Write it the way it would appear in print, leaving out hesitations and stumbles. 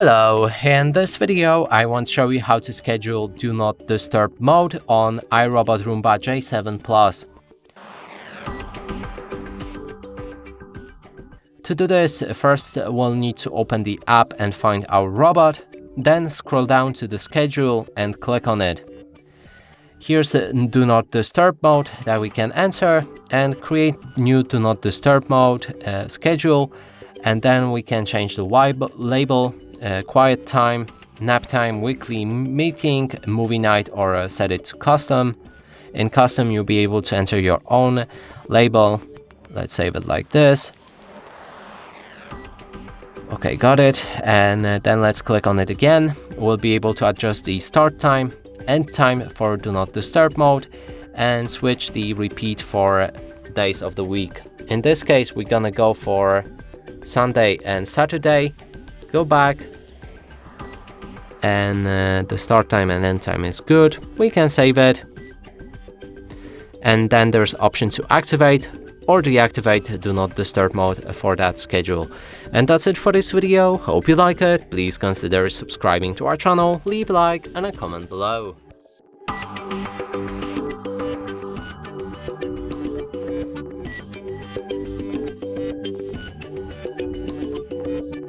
Hello, in this video I want to show you how to schedule Do Not Disturb mode on iRobot Roomba J7 Plus. To do this, first we'll need to open the app and find our robot, then scroll down to the schedule and click on it. Here's a Do Not Disturb mode that we can enter and create new Do Not Disturb mode schedule, and then we can change the label, quiet time, nap time, weekly meeting, movie night, or set it to custom. In custom, you'll be able to enter your own label. Let's save it like this. Okay, got it. And then let's click on it again. We'll be able to adjust the start time, end time for Do Not Disturb mode, and switch the repeat for days of the week. In this case, we're gonna go for Sunday and Saturday. Go back, and the start time and end time is good. We can save it, and then there's option to activate or deactivate Do Not Disturb mode for that schedule. And that's it for this video. Hope you like it. Please consider subscribing to our channel, leave a like and a comment below.